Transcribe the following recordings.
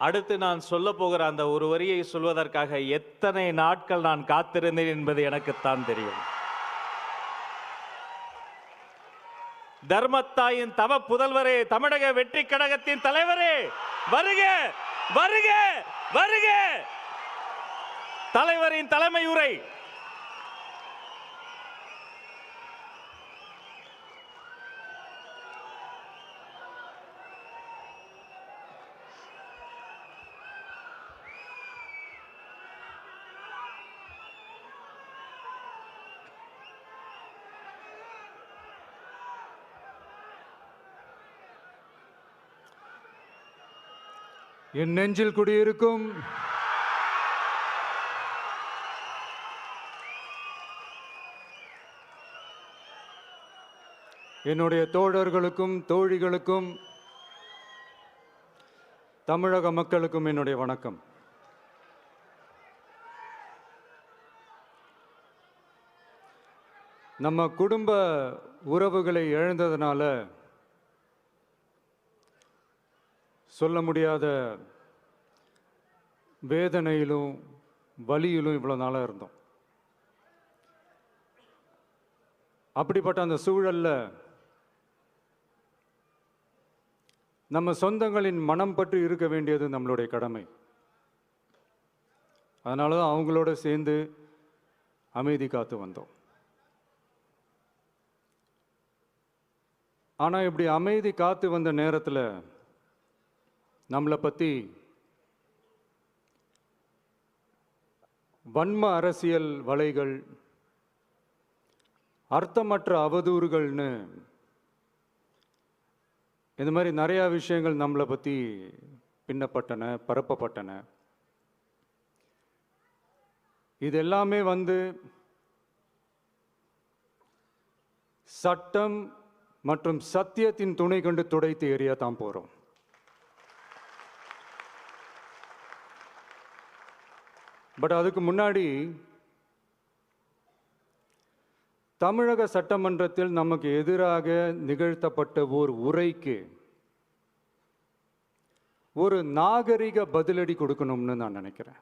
அடுத்து நான் சொல்ல போகிற அந்த ஒரு வரியை சொல்வதற்காக எத்தனை நாட்கள் நான் காத்திருந்தேன் என்பது எனக்குத்தான் தெரியும். தர்மத்தாயின் தவ புதல்வரே, தமிழக வெற்றி கழகத்தின் தலைவரே, வருக வருக வருக. தலைவரின் தலைமை உரை. என் நெஞ்சில் குடியிருக்கும் என்னுடைய தோழர்களுக்கும் தோழிகளுக்கும் தமிழக மக்களுக்கும் என்னுடைய வணக்கம். நம்ம குடும்ப உறவுகளை இழந்ததுனால சொல்ல முடியாத வேதனையிலும் வலியிலும் இவ்வளோ நாளாக இருந்தோம். அப்படிப்பட்ட அந்த சூழலில் நம்ம சொந்தங்களின் மனம் பற்றி இருக்க வேண்டியது நம்மளுடைய கடமை. அதனால தான் அவங்களோட சேர்ந்து அமைதி காத்து வந்தோம். ஆனால் இப்படி அமைதி காத்து வந்த நேரத்தில் நம்மளை பற்றி வன்ம அரசியல் வலைகள், அர்த்தமற்ற அவதூறுகள்னு இந்த மாதிரி நிறையா விஷயங்கள் நம்மளை பற்றி பின்னப்பட்டன, பரப்பப்பட்டன. இது எல்லாமே சட்டம் மற்றும் சத்தியத்தின் துணை கொண்டு துடைத்து எறிய தான் போகிறோம். பட் அதுக்கு முன்னாடி தமிழக சட்டமன்றத்தில் நமக்கு எதிராக நிகழ்த்தப்பட்ட ஓர் உரைக்கு ஒரு நாகரிக பதிலடி கொடுக்கணும்னு நான் நினைக்கிறேன்.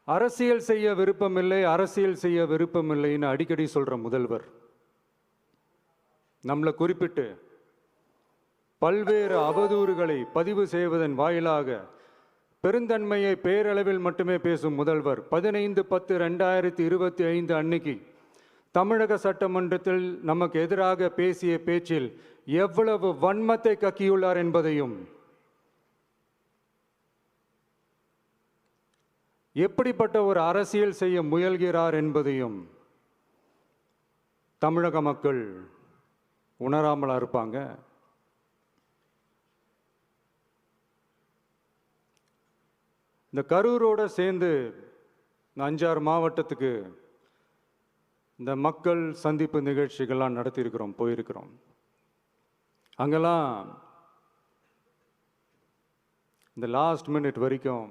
அரசியல் செய்ய விருப்பமில்லை, அரசியல் செய்ய விருப்பமில்லைன்னு அடிக்கடி சொல்ற முதல்வர் நம்மளை குறிப்பிட்டு பல்வேறு அவதூறுகளை பதிவு செய்வதன் வாயிலாக பெருந்தன்மையை பேரளவில் மட்டுமே பேசும் முதல்வர் 15/10/2025 அன்னைக்கு தமிழக சட்டமன்றத்தில் நமக்கு எதிராக பேசிய பேச்சில் எவ்வளவு வன்மத்தை கக்கியுள்ளார் என்பதையும், எப்படிப்பட்ட ஒரு அரசியல் செய்ய முயல்கிறார் என்பதையும் தமிழக மக்கள் உணராமலா இருப்பாங்க. இந்த கரூரோட சேர்ந்து 5-6 மாவட்டத்துக்கு இந்த மக்கள் சந்திப்பு நிகழ்ச்சிகள்லாம் நடத்தியிருக்கிறோம், போயிருக்கிறோம். அங்கெல்லாம் இந்த லாஸ்ட் மினிட் வரைக்கும்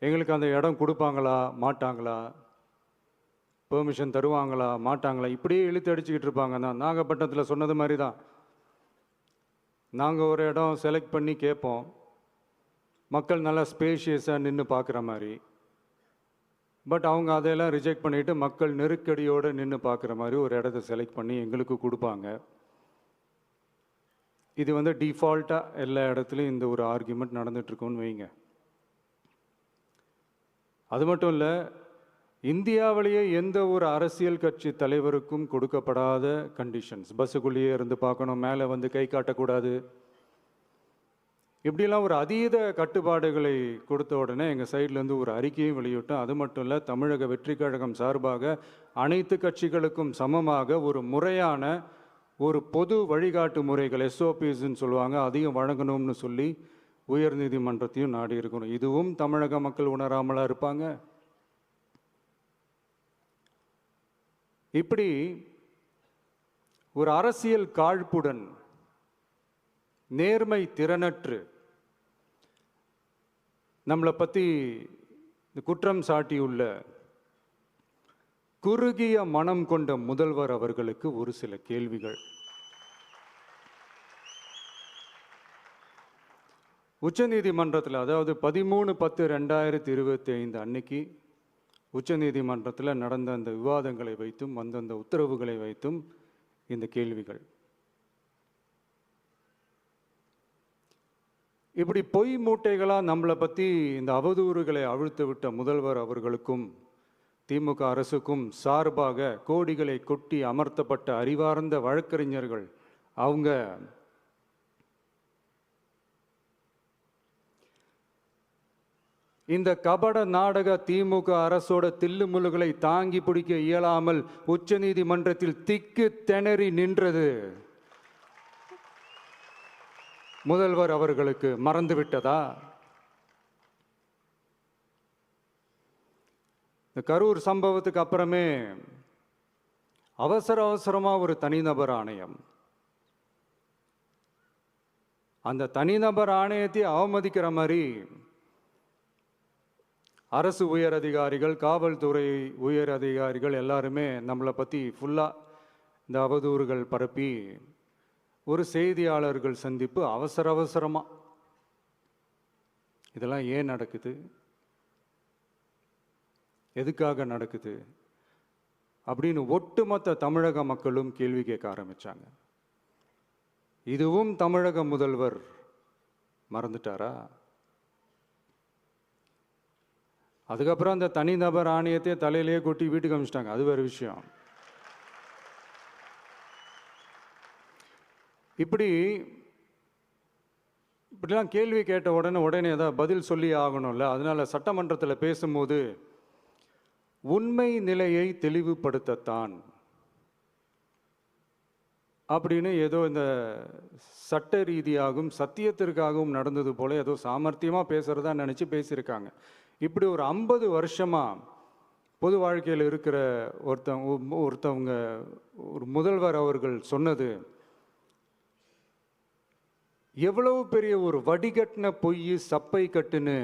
எங்களுக்கு அந்த இடம் கொடுப்பாங்களா மாட்டாங்களா, பெர்மிஷன் தருவாங்களா மாட்டாங்களா, இப்படியே இழுத்து அடிச்சுக்கிட்டு இருப்பாங்க. தான் நாகப்பட்டினத்தில் சொன்னது மாதிரி தான். நாங்கள் ஒரு இடம் செலக்ட் பண்ணி கேட்போம், மக்கள் நல்லா ஸ்பேஷியஸாக நின்று பார்க்குற மாதிரி. பட் அவங்க அதையெல்லாம் ரிஜெக்ட் பண்ணிவிட்டு மக்கள் நெருக்கடியோடு நின்று பார்க்குற மாதிரி ஒரு இடத்த செலக்ட் பண்ணி எங்களுக்கு கொடுப்பாங்க. இது டிஃபால்ட்டாக எல்லா இடத்துலையும் இந்த ஒரு ஆர்கியூமெண்ட் நடந்துகிட்ருக்கோன்னு வைங்க. அது மட்டும் இல்லை, இந்தியாவிலேயே எந்த ஒரு அரசியல் கட்சி தலைவருக்கும் கொடுக்கப்படாத கண்டிஷன்ஸ். பஸ்ஸுக்குள்ளேயே இருந்து பார்க்கணும், மேலே கை காட்டக்கூடாது, இப்படிலாம் ஒரு அதீத கட்டுப்பாடுகளை கொடுத்த உடனே எங்கள் சைட்லேருந்து ஒரு அறிக்கையும் வெளியிட்டோம். அது மட்டும் இல்லை, தமிழக வெற்றி கழகம் சார்பாக அனைத்து கட்சிகளுக்கும் சமமாக ஒரு முறையான ஒரு பொது வழிகாட்டு முறைகள், SOPஸ்ன்னு சொல்லுவாங்க, அதையும் வழங்கணும்னு சொல்லி உயர்நீதிமன்றத்தையும் நாடி இருக்கணும். இதுவும் தமிழக மக்கள் உணராமலா இருப்பாங்க. இப்படி ஒரு அரசியல் காழ்ப்புடன், நேர்மை திறனற்று நம்மளை பற்றி குற்றம் சாட்டியுள்ள குறுகிய மனம் கொண்ட முதல்வர் அவர்களுக்கு ஒரு சில கேள்விகள். உச்சநீதிமன்றத்தில், அதாவது 13/10/2025 அன்னைக்கு உச்சநீதிமன்றத்தில் நடந்த அந்த விவாதங்களை வைத்தும் அந்தந்த உத்தரவுகளை வைத்தும் இந்த கேள்விகள். இப்படி பொய் மூட்டைகளாக நம்மளை பற்றி இந்த அவதூறுகளை அவிழ்த்து விட்ட முதல்வர் அவர்களுக்கும் திமுக அரசுக்கும் சார்பாக கோடிகளை கொட்டி அமர்த்தப்பட்ட அறிவார்ந்த வழக்கறிஞர்கள் அவங்க இந்த கபட நாடக திமுக அரசோட தில்லுமுல்லுகளை தாங்கி பிடிக்க இயலாமல் உச்சநீதிமன்றத்தில் திக்கு திணறி நின்றது முதல்வர் அவர்களுக்கு மறந்துவிட்டதா? இந்த கரூர் சம்பவத்துக்கு அப்புறமே அவசரமா ஒரு தனிநபர் ஆணையம், அந்த தனிநபர் ஆணையத்தை அவமதிக்கிற மாதிரி அரசு உயர் அதிகாரிகள், காவல்துறை உயர் அதிகாரிகள் எல்லாருமே நம்மளை பற்றி ஃபுல்லாக இந்த அவதூறுகள் பரப்பி ஒரு செய்தியாளர்கள் சந்திப்பு அவசரமாக. இதெல்லாம் ஏன் நடக்குது? எதுக்காக நடக்குது அப்படின்னு ஒட்டுமொத்த தமிழக மக்களும் கேள்வி கேட்க ஆரம்பிச்சாங்க. இதுவும் தமிழக முதல்வர் மறந்துட்டாரா? அதுக்கப்புறம் அந்த தனிநபர் ஆணையத்தை தலையிலேயே கொட்டி வீட்டுக்கு அனுப்பிச்சிட்டாங்க. அது வேறு விஷயம். இப்படிலாம் கேள்வி கேட்ட உடனே ஏதாவது பதில் சொல்லி ஆகணும்ல. அதனால சட்டமன்றத்தில் பேசும்போது உண்மை நிலையை தெளிவுபடுத்தத்தான் அப்படின்னு ஏதோ இந்த சட்ட ரீதியாகவும் சத்தியத்திற்காகவும் நடந்தது போல ஏதோ சாமர்த்தியமாக பேசுகிறதா நினச்சி பேசியிருக்காங்க. இப்படி ஒரு 50 வருஷமாக பொது வாழ்க்கையில் இருக்கிற ஒருத்தவங்க ஒரு முதல்வர் அவர்கள் சொன்னது எவ்வளவு பெரிய ஒரு வடிகட்டின பொய், சப்பை கட்டுன்னு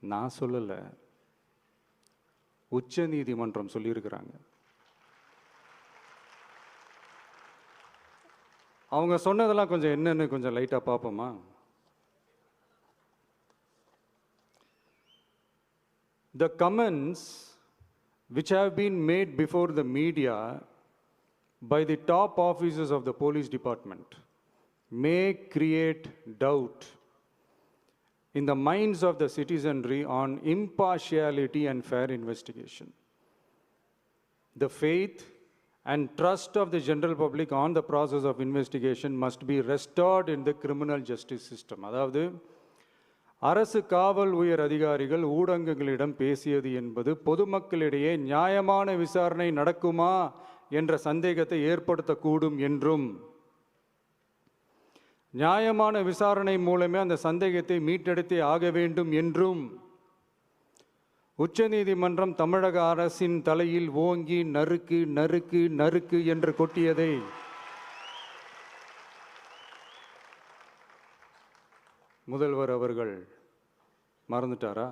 நான் சொல்லலை, உச்ச நீதிமன்றம் சொல்லியிருக்கிறாங்க. அவங்க சொன்னதெல்லாம் கொஞ்சம் என்னன்னு கொஞ்சம் லைட்டாக பார்ப்போமா? The comments which have been made before the media by the top officers of the police department may create doubt in the minds of the citizenry on impartiality and fair investigation. The faith and trust of the general public on the process of investigation must be restored in the criminal justice system. அதாவது அரசு காவல் உயர் அதிகாரிகள் ஊடகங்களிடம் பேசியது என்பது பொதுமக்களிடையே நியாயமான விசாரணை நடக்குமா என்ற சந்தேகத்தை ஏற்படுத்தக்கூடும் என்றும், நியாயமான விசாரணை மூலமே அந்த சந்தேகத்தை மீட்டெடுத்தே ஆக வேண்டும் என்றும் உச்சநீதிமன்றம் தமிழக அரசின் தலையில் ஓங்கி நறுக்கு நறுக்கு நறுக்கு என்று கொட்டியதை முதல்வர் அவர்கள் மறந்துட்டாரா?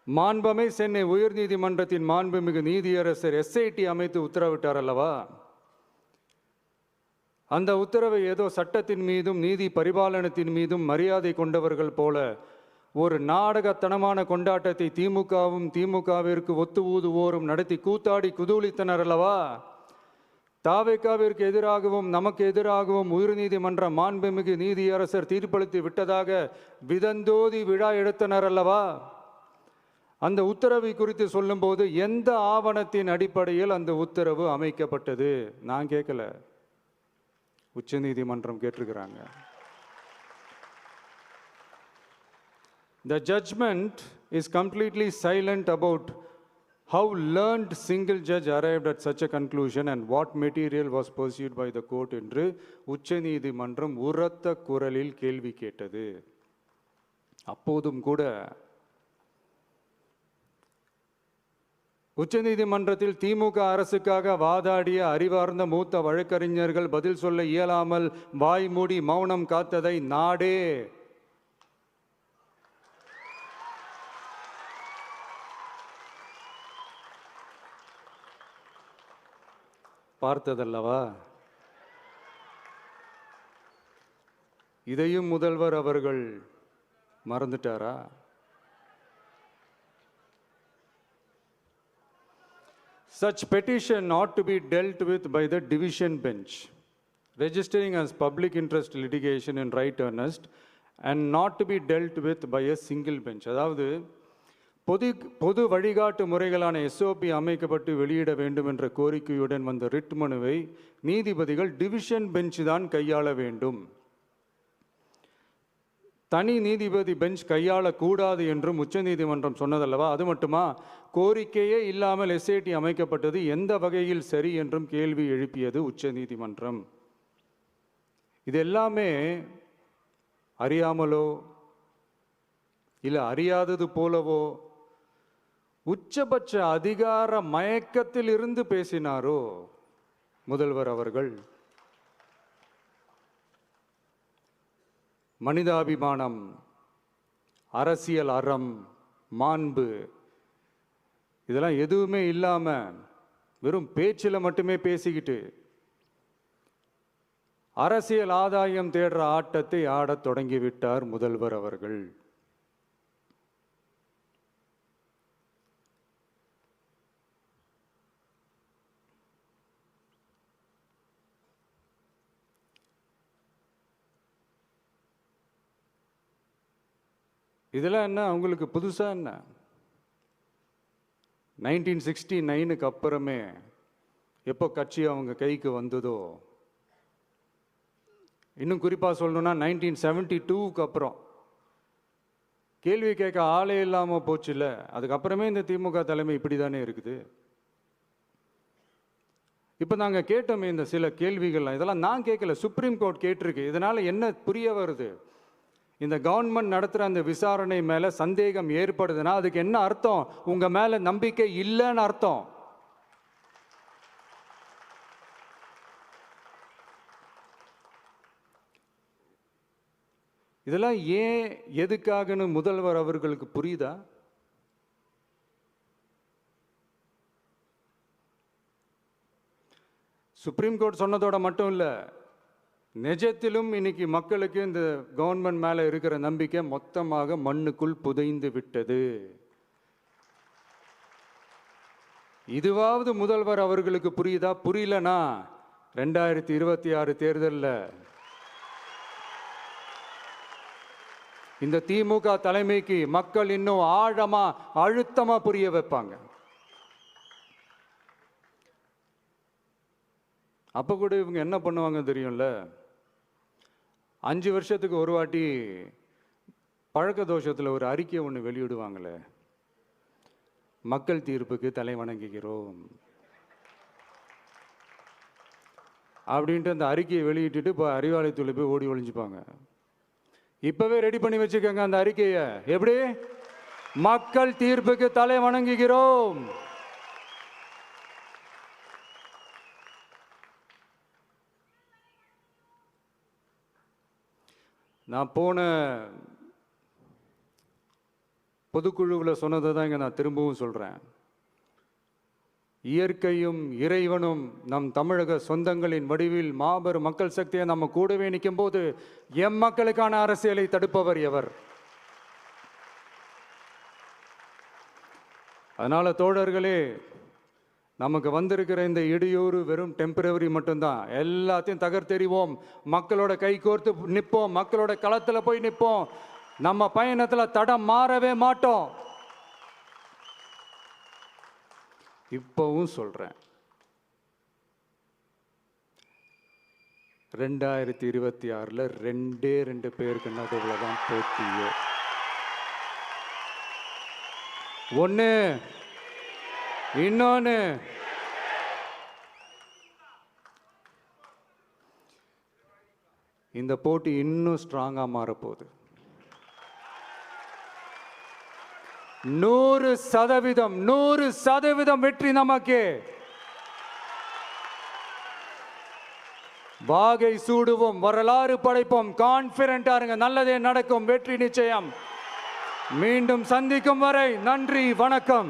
மாண்பமை சென்னை உயர்நீதிமன்றத்தின் மாண்புமிகு நீதியரசர் SIT அமைத்து உத்தரவிட்டார் அல்லவா? அந்த உத்தரவை ஏதோ சட்டத்தின் மீதும் நீதி பரிபாலனத்தின் மீதும் மரியாதை கொண்டவர்கள் போல ஒரு நாடகத்தனமான கொண்டாட்டத்தை திமுகவும் திமுகவிற்கு ஒத்து ஊதுவோரும் நடத்தி கூத்தாடி குதூளித்தனர் அல்லவா? தாவேகாவிற்கு எதிராகவும் நமக்கு எதிராகவும் உயர்நீதிமன்ற மாண்புமிகு நீதியரசர் தீர்ப்பளித்து விட்டதாக விதந்தோதி விழா எடுத்தனர் அல்லவா? அந்த உத்தரவை குறித்து சொல்லும்போது எந்த ஆவணத்தின் அடிப்படையில் அந்த உத்தரவு அமைக்கப்பட்டது? நான் கேட்கல, உச்சநீதிமன்றம் கேட்டிருக்கிறாங்க. The judgment is completely silent about how learned single judge arrived at such a conclusion and what material was pursued by the court என்று உச்சநீதிமன்றம் உரத்த குரலில் கேள்வி கேட்டது. அப்போதும் கூட உச்சநீதிமன்றத்தில் திமுக அரசுக்காக வாதாடிய அறிவார்ந்த மூத்த வழக்கறிஞர்கள் பதில் சொல்ல இயலாமல் வாய் மூடி மௌனம் காத்ததை நாடே பார்த்ததல்லவா? இதையும் முதல்வர் அவர்கள் மறந்துட்டாரா? Such petition ought to be dealt with by the division bench, registering as public interest litigation in right earnest and not to be dealt with by a single bench. அதாவது பொது வழிகாட்டு முறைகளான எஸ்ஓபி அமைக்கப்பட்டு வெளியிட வேண்டும் என்ற கோரிக்கையுடன் வந்த ரிட் மனுவை நீதிபதிகள் டிவிஷன் பெஞ்ச் தான் கையாள வேண்டும். தனி நீதிபதி பெஞ்ச் கையாளக்கூடாது என்றும் உச்சநீதிமன்றம் சொன்னதல்லவா? அது மட்டுமா, கோரிக்கையே இல்லாமல் எஸ்ஐடி அமைக்கப்பட்டது எந்த வகையில் சரி என்றும் கேள்வி எழுப்பியது உச்சநீதிமன்றம். இது எல்லாமே அறியாமலோ இல்லை அறியாதது போலவோ உச்சபட்ச அதிகார மயக்கத்தில் இருந்து பேசினாரோ முதல்வர் அவர்கள்? மனிதாபிமானம், அரசியல் அறம், மாண்பு இதெல்லாம் எதுவுமே இல்லாம வெறும் பேச்சில் மட்டுமே பேசிக்கிட்டு அரசியல் ஆதாயம் தேடுற ஆட்டத்தை ஆடத் தொடங்கிவிட்டார் முதல்வர் அவர்கள். இதெல்லாம் என்ன அவங்களுக்கு புதுசா? என்ன 1969க்கு அப்புறமே எப்போ கட்சி அவங்க கைக்கு வந்ததோ, இன்னும் குறிப்பாக சொல்லணும்னா 1972க்கு அப்புறம் கேள்வி கேட்க ஆளே இல்லாமல் போச்சுல்ல, அதுக்கப்புறமே இந்த திமுக தலைமை இப்படி தானே இருக்குது. இப்போ நாங்கள் கேட்டோமே இந்த சில கேள்விகள்லாம், இதெல்லாம் நான் கேட்கல, சுப்ரீம் கோர்ட் கேட்டிருக்கு. இதனால் என்ன புரிய வருது? இந்த கவர்மெண்ட் நடத்துகிற அந்த விசாரணை மேலே சந்தேகம் ஏற்படுதுன்னா அதுக்கு என்ன அர்த்தம்? உங்கள் மேலே நம்பிக்கை இல்லைன்னு அர்த்தம். இதெல்லாம் ஏன் எதுக்காகன்னு முதல்வர் அவர்களுக்கு புரியுதா? சுப்ரீம் கோர்ட் சொன்னதோட மட்டும் இல்லை, நிஜத்திலும் இன்னைக்கு மக்களுக்கு இந்த கவர்மெண்ட் மேலே இருக்கிற நம்பிக்கை மொத்தமாக மண்ணுக்குள் புதைந்து விட்டது. இதுவாவது முதல்வர் அவர்களுக்கு புரியுதா? புரியலனா 2026 தேர்தலில் இந்த திமுக தலைமைக்கு மக்கள் இன்னும் ஆழமா அழுத்தமா புரிய வைப்பாங்க. அப்ப கூட இவங்க என்ன பண்ணுவாங்க தெரியும்ல, 5 வருஷத்துக்கு ஒரு வாட்டி பழக்க தோஷத்தில் ஒரு அறிக்கை ஒன்று வெளியிடுவாங்களே, மக்கள் தீர்ப்புக்கு தலை வணங்குகிறோம் அப்படின்ட்டு அந்த அறிக்கையை வெளியிட்டுட்டு இப்போ அறிவாலயத்தில் போய் ஓடி ஒளிஞ்சுப்பாங்க. இப்பவே ரெடி பண்ணி வச்சுக்கோங்க அந்த அறிக்கையை. எப்படி? மக்கள் தீர்ப்புக்கு தலை வணங்குகிறோம். நான் போன பொதுக்குழுவில் சொன்னதை தான் இங்கே நான் திரும்பவும் சொல்கிறேன். இயற்கையும் இறைவனும் நம் தமிழக சொந்தங்களின் வடிவில் மாபெரும் மக்கள் சக்தியை நம்ம கூடவே நிற்கும் போது எம் மக்களுக்கான அரசியலை தடுப்பவர் எவர்? அதனால தோழர்களே, நமக்கு வந்திருக்கிற இந்த இடையூறு வெறும் டெம்பரவரி மட்டும்தான். எல்லாத்தையும் தகர்த்தெறிவோம், மக்களோட கை கோர்த்து நிற்போம், மக்களோட களத்தில் போய் நிற்போம். நம்ம பயணத்தில் தடம் மாறவே மாட்டோம். இப்பவும் சொல்றேன், 2026ல் 2 பேருக்கு நடுவில் தான் போட்டியே. ஒன்று, இன்னொன்று இந்த போட்டி இன்னும் ஸ்ட்ராங்கா மாறப்போகுது. 100% வெற்றி நமக்கு. வாகை சூடுவோம், வரலாறு படைப்போம், கான்பிடென்டா இருங்க, நல்லதே நடக்கும், வெற்றி நிச்சயம். மீண்டும் சந்திக்கும் வரை நன்றி, வணக்கம்.